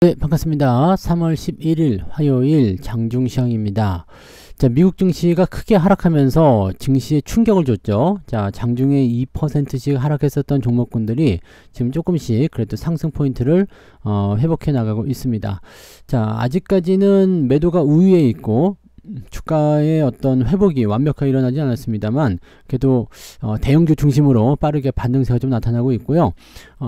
네, 반갑습니다. 3월 11일 화요일 장중 시황입니다. 자, 미국 증시가 크게 하락하면서 증시에 충격을 줬죠. 자, 장중에 2%씩 하락했었던 종목군들이 지금 조금씩 그래도 상승 포인트를 회복해 나가고 있습니다. 자, 아직까지는 매도가 우위에 있고 주가의 어떤 회복이 완벽하게 일어나지 않았습니다만 그래도 대형주 중심으로 빠르게 반등세가 좀 나타나고 있고요.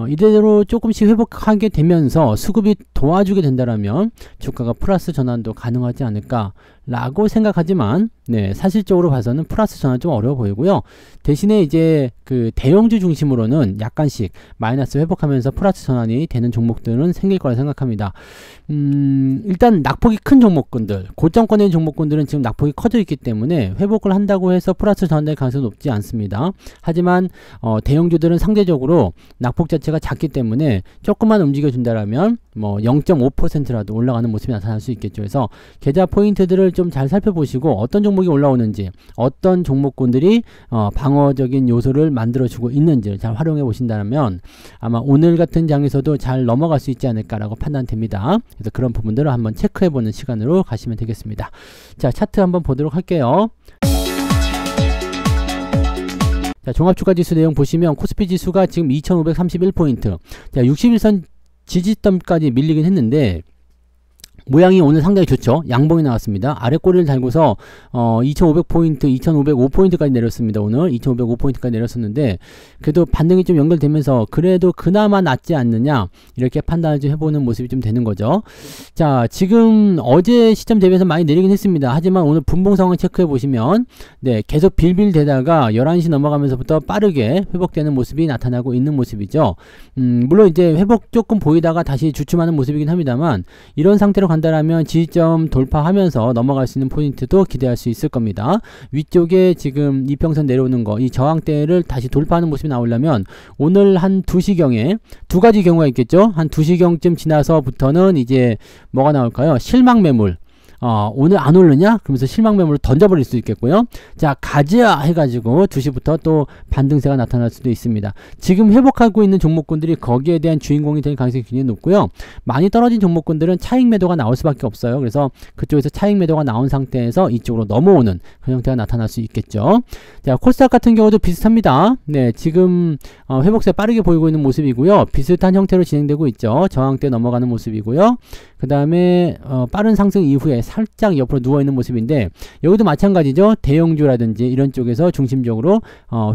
이대로 조금씩 회복하게 되면서 수급이 도와주게 된다라면 주가가 플러스 전환도 가능하지 않을까 라고 생각하지만 사실적으로 봐서는 플러스 전환 좀 어려워 보이고요. 대신에 이제 그 대형주 중심으로는 약간씩 마이너스 회복하면서 플러스 전환이 되는 종목들은 생길 거라 생각합니다. 일단 낙폭이 큰 종목군들, 고점권의 종목군들은 지금 낙폭이 커져 있기 때문에 회복을 한다고 해서 플러스 전환될 가능성이 높지 않습니다. 하지만 대형주들은 상대적으로 낙폭 자체가 작기 때문에 조금만 움직여 준다라면 뭐 0.5%라도 올라가는 모습이 나타날 수 있겠죠. 그래서 계좌 포인트들을 좀 잘 살펴보시고 어떤 종목이 올라오는지, 어떤 종목군들이 방어적인 요소를 만들어주고 있는지를 잘 활용해 보신다면 아마 오늘 같은 장에서도 잘 넘어갈 수 있지 않을까라고 판단됩니다. 그래서 그런 부분들을 한번 체크해보는 시간으로 가시면 되겠습니다. 자, 차트 한번 보도록 할게요. 자, 종합주가지수 내용 보시면 코스피 지수가 지금 2531포인트, 자, 61선 지지점까지 밀리긴 했는데 모양이 오늘 상당히 좋죠. 양봉이 나왔습니다. 아래 꼬리를 달고서 2500포인트, 2505포인트까지 내렸습니다. 오늘 2505포인트까지 내렸었는데 그래도 반등이 좀 연결되면서 그래도 그나마 낫지 않느냐 이렇게 판단을 좀 해보는 모습이 좀 되는 거죠. 자, 지금 어제 시점 대비해서 많이 내리긴 했습니다. 하지만 오늘 분봉 상황 체크해 보시면 계속 빌빌대다가 11시 넘어가면서부터 빠르게 회복되는 모습이 나타나고 있는 모습이죠. 물론 이제 회복 조금 보이다가 다시 주춤하는 모습이긴 합니다만 이런 상태로 간다라면 지지점 돌파하면서 넘어갈 수 있는 포인트도 기대할 수 있을 겁니다. 위쪽에 지금 이평선 내려오는 거, 이 저항대를 다시 돌파하는 모습이 나오려면 오늘 한 2시경에 두 가지 경우가 있겠죠. 한 2시경쯤 지나서부터는 이제 뭐가 나올까요? 실망 매물. 오늘 안 오르냐? 그러면서 실망 매물을 던져버릴 수 있겠고요. 자, 가자 해가지고 2시부터 또 반등세가 나타날 수도 있습니다. 지금 회복하고 있는 종목군들이 거기에 대한 주인공이 될 가능성이 굉장히 높고요. 많이 떨어진 종목군들은 차익 매도가 나올 수밖에 없어요. 그래서 그쪽에서 차익 매도가 나온 상태에서 이쪽으로 넘어오는 그런 형태가 나타날 수 있겠죠. 자, 코스닥 같은 경우도 비슷합니다. 지금 회복세 빠르게 보이고 있는 모습이고요. 비슷한 형태로 진행되고 있죠. 저항대 넘어가는 모습이고요. 그 다음에 빠른 상승 이후에 살짝 옆으로 누워있는 모습인데 여기도 마찬가지죠. 대형주라든지 이런 쪽에서 중심적으로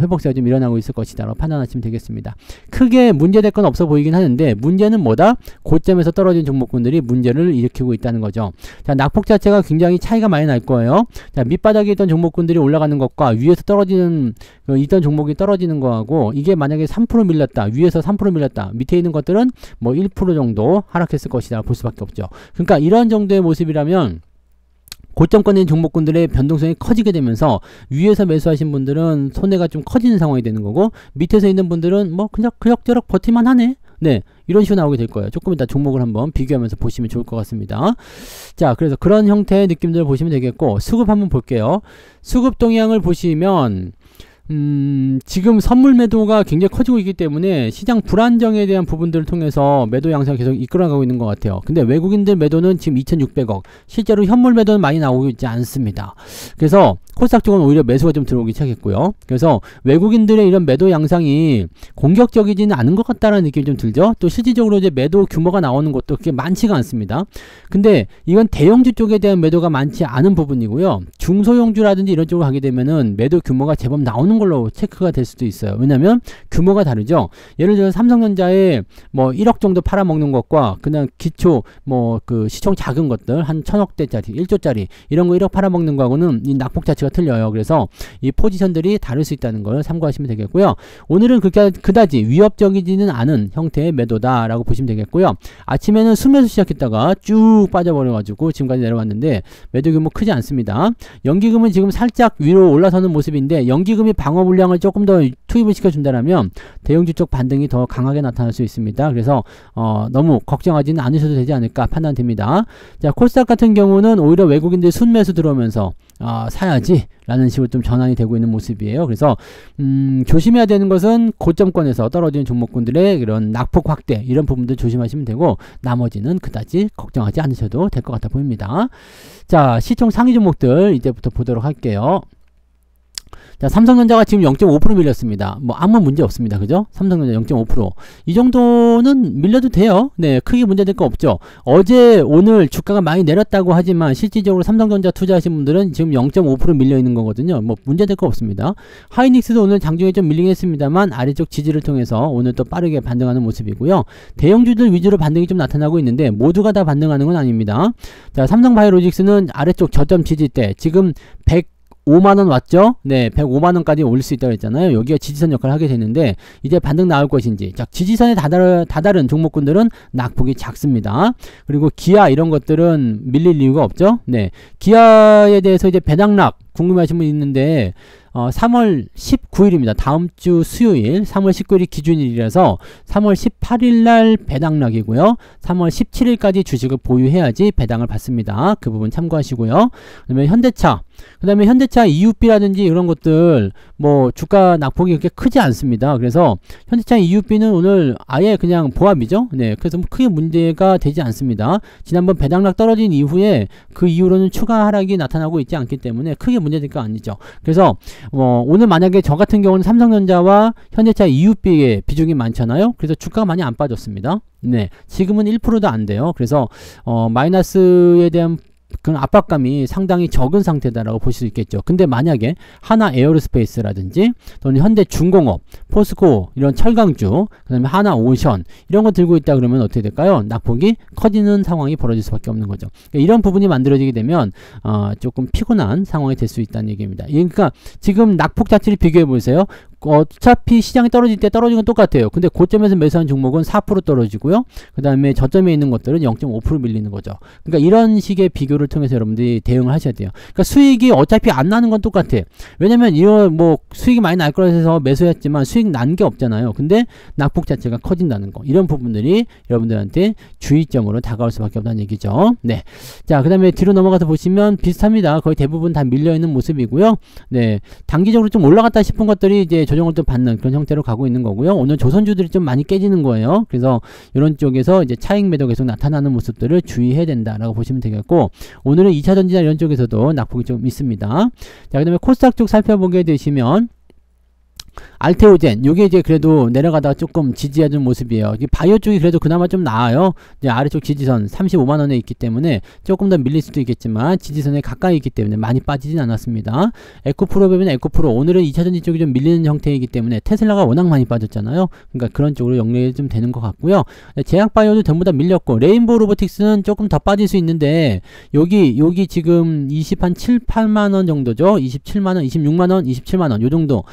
회복세가 좀 일어나고 있을 것이다 라고 판단하시면 되겠습니다. 크게 문제될 건 없어 보이긴 하는데 문제는 뭐다? 고점에서 떨어진 종목군들이 문제를 일으키고 있다는 거죠. 자, 낙폭 자체가 굉장히 차이가 많이 날 거예요. 자, 밑바닥에 있던 종목군들이 올라가는 것과 위에서 떨어지는 있던 종목이 떨어지는 거하고 이게 만약에 3% 밀렸다, 위에서 3% 밀렸다, 밑에 있는 것들은 뭐 1% 정도 하락했을 것이다 볼 수밖에 없죠. 그러니까 이런 정도의 모습이라면 고점권의 종목군들의 변동성이 커지게 되면서 위에서 매수하신 분들은 손해가 좀 커지는 상황이 되는 거고 밑에서 있는 분들은 뭐 그냥 그럭저럭 버티만 하네. 이런 식으로 나오게 될 거예요. 조금 이따 종목을 한번 비교하면서 보시면 좋을 것 같습니다. 자, 그래서 그런 형태의 느낌들을 보시면 되겠고 수급 한번 볼게요. 수급 동향을 보시면 지금 선물 매도가 굉장히 커지고 있기 때문에 시장 불안정에 대한 부분들을 통해서 매도 양상을 계속 이끌어가고 있는 것 같아요. 근데 외국인들 매도는 지금 2600억, 실제로 현물 매도는 많이 나오고 있지 않습니다. 그래서 코스닥 쪽은 오히려 매수가 좀 들어오기 시작했고요. 그래서 외국인들의 이런 매도 양상이 공격적이지는 않은 것 같다는 느낌이 좀 들죠. 또 실질적으로 이제 매도 규모가 나오는 것도 그렇게 많지가 않습니다. 근데 이건 대형주 쪽에 대한 매도가 많지 않은 부분이고요. 중소형주라든지 이런 쪽으로 가게 되면은 매도 규모가 제법 나오는 걸로 체크가 될 수도 있어요. 왜냐면 규모가 다르죠. 예를 들어 삼성전자에 뭐 1억 정도 팔아먹는 것과 그냥 기초 뭐 그 시총 작은 것들 한 1000억대짜리 1조짜리 이런 거 1억 팔아먹는 거하고는 이 낙폭 자체가 틀려요. 그래서 이 포지션들이 다를 수 있다는 걸 참고하시면 되겠고요. 오늘은 그렇게 그다지 위협적이지는 않은 형태의 매도다 라고 보시면 되겠고요. 아침에는 순매수 시작했다가 쭉 빠져버려 가지고 지금까지 내려왔는데 매도 규모 크지 않습니다. 연기금은 지금 살짝 위로 올라서는 모습인데 연기금이 방어 물량을 조금 더 투입을 시켜준다라면 대형주 쪽 반등이 더 강하게 나타날 수 있습니다. 그래서 너무 걱정하지는 않으셔도 되지 않을까 판단됩니다. 자, 코스닥 같은 경우는 오히려 외국인들 순매수 들어오면서 사야지 라는 식으로 좀 전환이 되고 있는 모습이에요. 그래서 조심해야 되는 것은 고점권에서 떨어지는 종목군들의 이런 낙폭 확대 이런 부분들 조심하시면 되고, 나머지는 그다지 걱정하지 않으셔도 될 것 같아 보입니다. 자, 시총 상위 종목들 이제부터 보도록 할게요. 자, 삼성전자가 지금 0.5% 밀렸습니다. 뭐 아무 문제 없습니다. 그죠? 삼성전자 0.5%. 이 정도는 밀려도 돼요. 네, 크게 문제될 거 없죠. 어제 오늘 주가가 많이 내렸다고 하지만 실질적으로 삼성전자 투자하신 분들은 지금 0.5% 밀려 있는 거거든요. 뭐 문제될 거 없습니다. 하이닉스도 오늘 장중에 좀 밀리긴 했습니다만 아래쪽 지지를 통해서 오늘 또 빠르게 반등하는 모습이고요. 대형주들 위주로 반등이 좀 나타나고 있는데 모두가 다 반등하는 건 아닙니다. 자, 삼성바이오로직스는 아래쪽 저점 지지대 지금 5만원 왔죠? 네, 105만원까지 올릴 수 있다고 했잖아요. 여기가 지지선 역할을 하게 되는데 이제 반등 나올 것인지. 자, 지지선에 다다른 종목군들은 낙폭이 작습니다. 그리고 기아 이런 것들은 밀릴 이유가 없죠? 네, 기아에 대해서 이제 배당락 궁금해하신 분 있는데 3월 19일입니다. 다음 주 수요일 3월 19일이 기준일이라서 3월 18일날 배당락이고요. 3월 17일까지 주식을 보유해야지 배당을 받습니다. 그 부분 참고하시고요. 그다음에 현대차, EUB라든지 이런 것들 뭐 주가 낙폭이 그렇게 크지 않습니다. 그래서 현대차 EUB는 오늘 아예 그냥 보합이죠. 네, 그래서 크게 문제가 되지 않습니다. 지난번 배당락 떨어진 이후에 그 이후로는 추가 하락이 나타나고 있지 않기 때문에 크게 문제될 거 아니죠. 그래서 오늘 만약에 저 같은 경우는 삼성전자와 현대차 EUB의 비중이 많잖아요. 그래서 주가가 많이 안 빠졌습니다. 네, 지금은 1%도 안 돼요. 그래서 마이너스에 대한 그런 압박감이 상당히 적은 상태다라고 볼 수 있겠죠. 근데 만약에 하나 에어로스페이스라든지 또는 현대중공업, 포스코 이런 철강주, 그 다음에 하나오션 이런 거 들고 있다 그러면 어떻게 될까요? 낙폭이 커지는 상황이 벌어질 수밖에 없는 거죠. 그러니까 이런 부분이 만들어지게 되면 조금 피곤한 상황이 될 수 있다는 얘기입니다. 그러니까 지금 낙폭 자체를 비교해 보세요. 어차피 시장이 떨어질 때 떨어지는 건 똑같아요. 근데 고점에서 매수한 종목은 4% 떨어지고요. 그 다음에 저점에 있는 것들은 0.5% 밀리는 거죠. 그러니까 이런 식의 비교를 통해서 여러분들이 대응을 하셔야 돼요. 그러니까 수익이 어차피 안 나는 건 똑같아. 왜냐면 이런 뭐 수익이 많이 날 거라 해서 매수했지만 수익 난 게 없잖아요. 근데 낙폭 자체가 커진다는 거. 이런 부분들이 여러분들한테 주의점으로 다가올 수밖에 없다는 얘기죠. 네. 자, 그 다음에 뒤로 넘어가서 보시면 비슷합니다. 거의 대부분 다 밀려있는 모습이고요. 네. 단기적으로 좀 올라갔다 싶은 것들이 이제 조정을 또 받는 그런 형태로 가고 있는 거고요. 오늘 조선주들이 좀 많이 깨지는 거예요. 그래서 이런 쪽에서 이제 차익 매도 계속 나타나는 모습들을 주의해야 된다라고 보시면 되겠고, 오늘은 2차전지나 이런 쪽에서도 낙폭이 좀 있습니다. 자, 그 다음에 코스닥 쪽 살펴보게 되시면 알테오젠, 요게 이제 그래도 내려가다가 조금 지지해준 모습이에요. 바이오 쪽이 그래도 그나마 좀 나아요. 이제 아래쪽 지지선 35만원에 있기 때문에 조금 더 밀릴 수도 있겠지만 지지선에 가까이 있기 때문에 많이 빠지진 않았습니다. 에코프로 보면 에코프로 오늘은 2차전지 쪽이 좀 밀리는 형태이기 때문에 테슬라가 워낙 많이 빠졌잖아요. 그러니까 그런 쪽으로 연결이 좀 되는 것 같고요. 제약바이오도 전부 다 밀렸고, 레인보우 로보틱스는 조금 더 빠질 수 있는데 여기 지금 7, 8만원 정도죠. 27만원, 26만원, 27만원 요 정도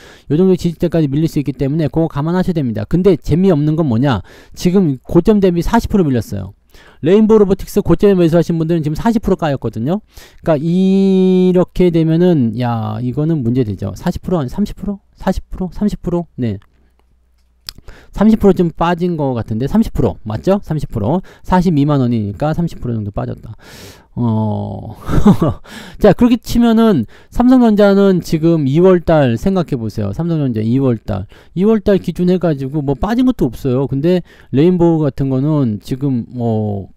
지지대까지 밀릴 수 있기 때문에 그거 감안하셔야 됩니다. 근데 재미없는 건 뭐냐, 지금 고점 대비 40% 밀렸어요. 레인보우 로보틱스 고점에 매수하신 분들은 지금 40% 까였거든요. 그러니까 이렇게 되면은 야, 이거는 문제되죠. 40% 아니 30%? 40%? 30%? 네. 30% 좀 빠진 것 같은데 30% 맞죠? 30% 42만원이니까 30% 정도 빠졌다. 자, 그렇게 치면은 삼성전자는 지금 2월달 생각해보세요. 삼성전자 2월달 기준 해가지고 뭐 빠진 것도 없어요. 근데 레인보우 같은 거는 지금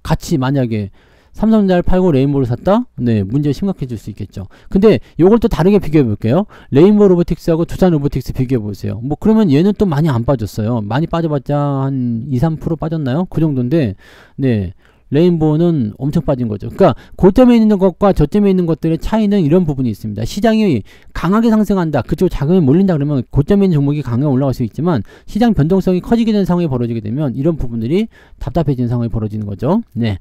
같이 만약에 삼성전자를 팔고 레인보우를 샀다? 네, 문제 심각해질 수 있겠죠. 근데 요걸 또 다르게 비교해 볼게요. 레인보우 로보틱스하고 두산 로보틱스 비교해 보세요. 뭐 그러면 얘는 또 많이 안 빠졌어요. 많이 빠져봤자 한 2-3% 빠졌나요? 그 정도인데, 네, 레인보우는 엄청 빠진 거죠. 그러니까 고점에 있는 것과 저점에 있는 것들의 차이는 이런 부분이 있습니다. 시장이 강하게 상승한다, 그쪽 자금이 몰린다 그러면 고점에 있는 종목이 강하게 올라갈 수 있지만 시장 변동성이 커지게 되는 상황이 벌어지게 되면 이런 부분들이 답답해지는 상황이 벌어지는 거죠. 네.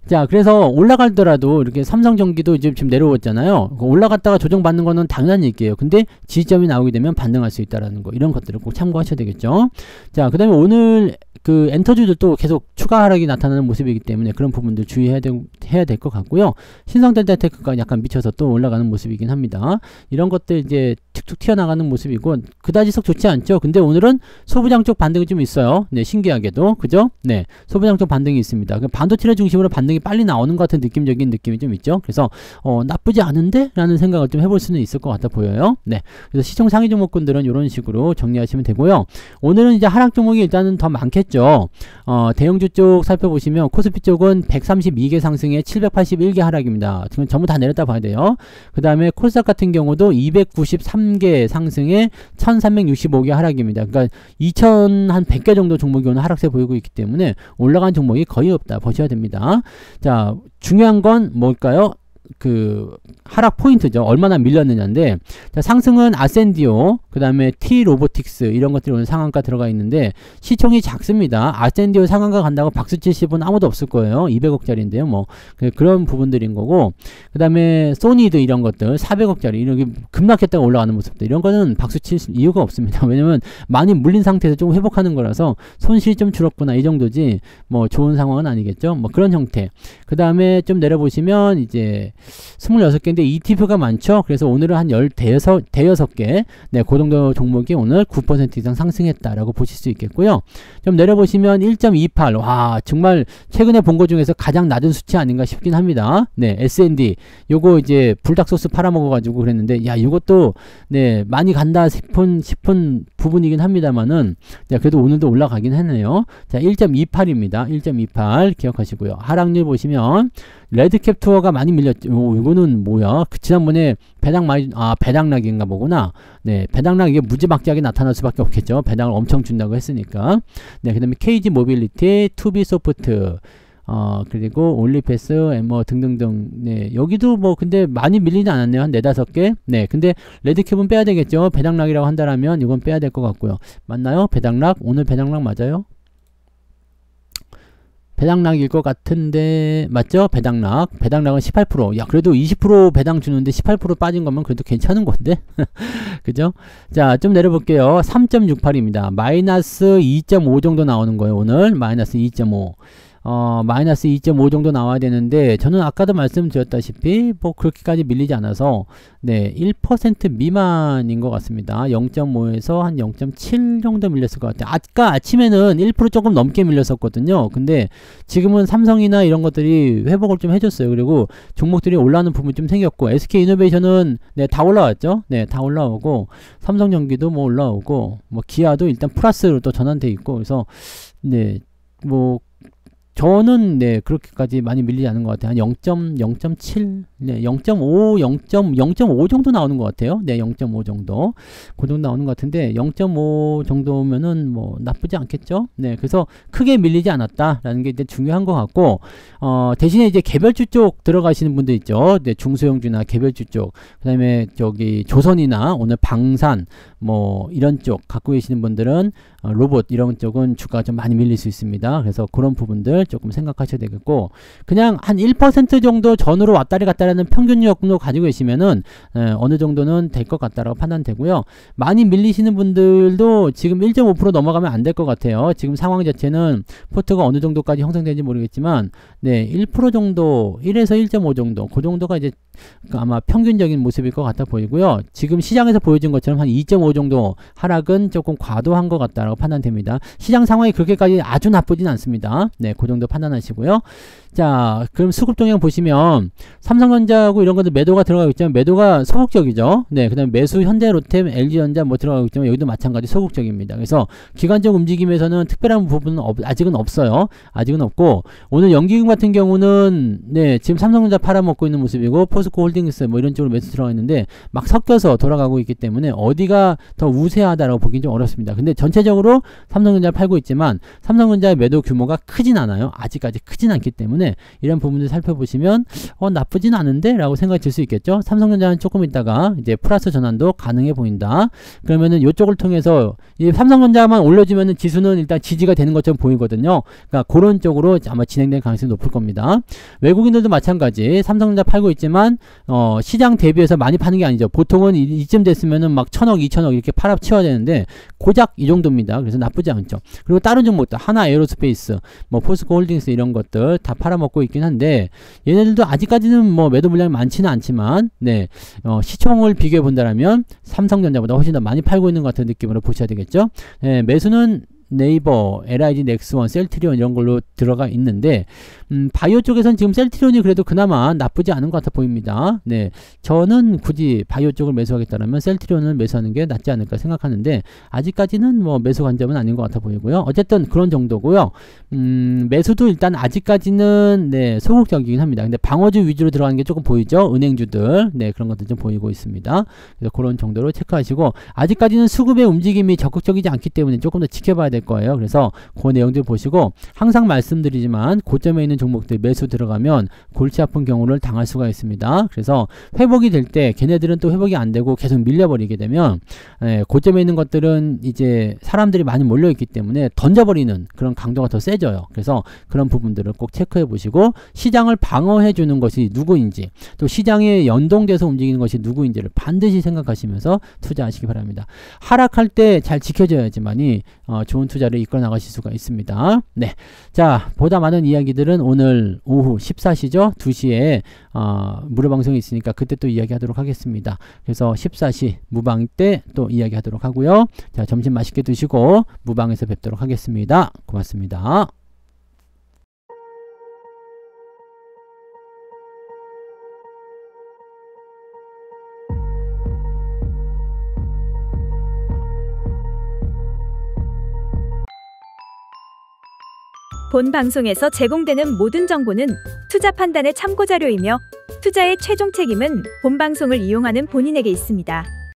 자, 그래서 올라가더라도 이렇게 삼성전기도 이제 지금 내려왔잖아요. 올라갔다가 조정받는 거는 당연한 얘기예요. 근데 지지점이 나오게 되면 반등할 수 있다라는 거, 이런 것들을 꼭 참고하셔야 되겠죠. 자, 그 다음에 오늘 그 엔터주들도 계속 추가 하락이 나타나는 모습이기 때문에 그런 부분들 주의해야 될 것 같고요. 신성델타테크가 약간 미쳐서 또 올라가는 모습이긴 합니다. 이런 것들 이제 툭툭 튀어나가는 모습이고 그다지 썩 좋지 않죠. 근데 오늘은 소부장 쪽 반등이 좀 있어요. 네, 신기하게도 그죠? 네, 소부장 쪽 반등이 있습니다. 반도체를 중심으로 반등이 빨리 나오는 것 같은 느낌적인 느낌이 좀 있죠. 그래서 나쁘지 않은데? 라는 생각을 좀 해볼 수는 있을 것 같아 보여요. 네, 그래서 시총 상위 종목군들은 이런 식으로 정리하시면 되고요. 오늘은 이제 하락 종목이 일단은 더 많겠죠. 대형주 쪽 살펴보시면 코스피 쪽은 132개 상승에 781개 하락입니다. 지금 전부 다 내렸다 봐야 돼요. 그 다음에 코스닥 같은 경우도 293개 상승에 1365개 하락입니다. 그러니까 2100개 정도 종목이 오늘 하락세 보이고 있기 때문에 올라간 종목이 거의 없다 보셔야 됩니다. 자, 중요한 건 뭘까요? 그 하락 포인트죠. 얼마나 밀렸느냐인데, 자, 상승은 아센디오, 그 다음에 T-로보틱스 이런 것들이 오늘 상한가 들어가 있는데 시총이 작습니다. 아센디오 상한가 간다고 박수칠 분 아무도 없을 거예요. 200억짜리인데요. 뭐 그런 부분들인 거고, 그 다음에 소니드 이런 것들 400억짜리 이렇게 급락했다가 올라가는 모습들, 이런 거는 박수칠 이유가 없습니다. 왜냐면 많이 물린 상태에서 좀 회복하는 거라서 손실이 좀 줄었구나 이 정도지 뭐 좋은 상황은 아니겠죠. 뭐 그런 형태. 그 다음에 좀 내려보시면 이제 26개인데 ETF가 많죠. 그래서 오늘은 한 대여섯 개, 네, 그 정도 종목이 오늘 9% 이상 상승했다라고 보실 수 있겠고요. 좀 내려보시면 1.28, 와, 정말 최근에 본 것 중에서 가장 낮은 수치 아닌가 싶긴 합니다. 네, S&D 요거 이제 불닭소스 팔아먹어가지고 그랬는데, 야, 이것도 네, 많이 간다 싶은 부분이긴 합니다만은, 네, 그래도 오늘도 올라가긴 했네요. 자, 1.28입니다. 1.28 기억하시고요. 하락률 보시면 레드캡 투어가 많이 밀렸죠. 이거는 뭐야? 지난번에 배당락인가 보구나. 네, 배당락 이게 무지막지하게 나타날 수밖에 없겠죠. 배당을 엄청 준다고 했으니까. 네, 그 다음에 KG 모빌리티, 투비소프트, 그리고 올리패스, 뭐 등등등. 네, 여기도 뭐 근데 많이 밀리지 않았네요. 한 4-5개. 네, 근데 레드캡은 빼야 되겠죠. 배당락이라고 한다라면 이건 빼야 될 것 같고요. 맞나요? 배당락? 오늘 배당락 맞아요? 배당락일 것 같은데 맞죠? 배당락은 18%. 야, 그래도 20% 배당 주는데 18% 빠진 거면 그래도 괜찮은 건데. 그죠? 자, 좀 내려볼게요. 3.68입니다. 마이너스 2.5 정도 나오는 거예요. 오늘 마이너스 2.5. 마이너스 2.5 정도 나와야 되는데, 저는 아까도 말씀드렸다시피 뭐 그렇게까지 밀리지 않아서 네, 1% 미만인 것 같습니다. 0.5에서 한 0.7 정도 밀렸을 것 같아요. 아까 아침에는 1% 조금 넘게 밀렸었거든요. 근데 지금은 삼성이나 이런 것들이 회복을 좀 해줬어요. 그리고 종목들이 올라오는 부분이 좀 생겼고, SK이노베이션은 네, 다 올라왔죠. 네, 다 올라오고, 삼성전기도 뭐 올라오고, 뭐 기아도 일단 플러스로 또 전환돼 있고, 그래서 네, 뭐 저는 네, 그렇게까지 많이 밀리지 않은 것 같아요. 한 0.7, 네, 0.5 정도 나오는 것 같아요. 네, 0.5 정도. 그 정도 나오는 것 같은데, 0.5 정도면은 뭐 나쁘지 않겠죠? 네, 그래서 크게 밀리지 않았다라는 게 이제 중요한 것 같고, 대신에 이제 개별주 쪽 들어가시는 분들 있죠. 네, 중소형주나 개별주 쪽. 그 다음에 저기 조선이나 오늘 방산, 뭐 이런 쪽 갖고 계시는 분들은 로봇 이런 쪽은 주가가 좀 많이 밀릴 수 있습니다. 그래서 그런 부분들 조금 생각하셔야 되겠고, 그냥 한 1% 정도 전으로 왔다리 갔다라는 평균력도 가지고 계시면은 어느 정도는 될 것 같다라고 판단되고요. 많이 밀리시는 분들도 지금 1.5% 넘어가면 안 될 것 같아요. 지금 상황 자체는 포트가 어느 정도까지 형성되는지 모르겠지만 네, 1% 정도, 1에서 1.5 정도, 그 정도가 이제 아마 평균적인 모습일 것 같아 보이고요. 지금 시장에서 보여준 것처럼 한 2.5 정도 하락은 조금 과도한 것 같다라고 판단됩니다. 시장 상황이 그렇게까지 아주 나쁘진 않습니다. 네, 그 정도 판단하시고요. 자, 그럼 수급 동향 보시면 삼성전자하고 이런 것들 매도가 들어가고 있지만 매도가 소극적이죠. 네, 그 다음에 매수 현대, 롯데, LG전자 뭐 들어가고 있지만 여기도 마찬가지 소극적입니다. 그래서 기관적 움직임에서는 특별한 부분은 아직은 없어요. 아직은 없고, 오늘 연기금 같은 경우는 네, 지금 삼성전자 팔아먹고 있는 모습이고 포스코 홀딩스 뭐 이런 쪽으로 매수 들어가 있는데 막 섞여서 돌아가고 있기 때문에 어디가 더 우세하다라고 보기는 좀 어렵습니다. 근데 전체적으로 삼성전자를 팔고 있지만 삼성전자의 매도 규모가 크진 않아요. 아직까지 크진 않기 때문에 이런 부분들 살펴보시면 나쁘진 않은데 라고 생각이 들 수 있겠죠. 삼성전자는 조금 있다가 이제 플러스 전환도 가능해 보인다. 그러면은 이쪽을 통해서 이 삼성전자만 올려주면은 지수는 일단 지지가 되는 것처럼 보이거든요. 그러니까 그런 쪽으로 아마 진행될 가능성이 높을 겁니다. 외국인들도 마찬가지 삼성전자 팔고 있지만 그렇지만 시장 대비해서 많이 파는 게 아니죠. 보통은 이쯤 됐으면은 막 1000억, 2000억 이렇게 팔아치워야 되는데 고작 이 정도입니다. 그래서 나쁘지 않죠. 그리고 다른 종목도 하나 에어로스페이스, 뭐 포스코 홀딩스 이런 것들 다 팔아먹고 있긴 한데 얘네들도 아직까지는 뭐 매도 물량이 많지는 않지만 네, 시총을 비교해 본다라면 삼성전자보다 훨씬 더 많이 팔고 있는 것 같은 느낌으로 보셔야 되겠죠. 네, 매수는 네이버, LIG, 넥스원, 셀트리온 이런 걸로 들어가 있는데 바이오 쪽에서는 지금 셀트리온이 그래도 그나마 나쁘지 않은 것 같아 보입니다. 네, 저는 굳이 바이오 쪽을 매수하겠다면 셀트리온을 매수하는 게 낫지 않을까 생각하는데 아직까지는 뭐 매수 관점은 아닌 것 같아 보이고요. 어쨌든 그런 정도고요. 매수도 일단 아직까지는 네, 소극적이긴 합니다. 근데 방어주 위주로 들어가는 게 조금 보이죠? 은행주들, 네, 그런 것들 좀 보이고 있습니다. 그래서 그런 정도로 체크하시고 아직까지는 수급의 움직임이 적극적이지 않기 때문에 조금 더 지켜봐야 될 거예요. 그래서 그 내용들 보시고 항상 말씀드리지만 고점에 있는 종목들 매수 들어가면 골치 아픈 경우를 당할 수가 있습니다. 그래서 회복이 될 때 걔네들은 또 회복이 안 되고 계속 밀려버리게 되면 고점에 있는 것들은 이제 사람들이 많이 몰려있기 때문에 던져버리는 그런 강도가 더 세져요. 그래서 그런 부분들을 꼭 체크해 보시고 시장을 방어해 주는 것이 누구인지 또 시장에 연동돼서 움직이는 것이 누구인지를 반드시 생각하시면서 투자하시기 바랍니다. 하락할 때 잘 지켜줘야지만이 좋은 투자를 이끌어 나가실 수가 있습니다. 네, 자, 보다 많은 이야기들은 오늘 오후 14시죠? 2시에 무료방송이 있으니까 그때 또 이야기하도록 하겠습니다. 그래서 14시 무방 때 또 이야기하도록 하고요. 자, 점심 맛있게 드시고 무방에서 뵙도록 하겠습니다. 고맙습니다. 본 방송에서 제공되는 모든 정보는 투자 판단의 참고자료이며 투자의 최종 책임은 본 방송을 이용하는 본인에게 있습니다.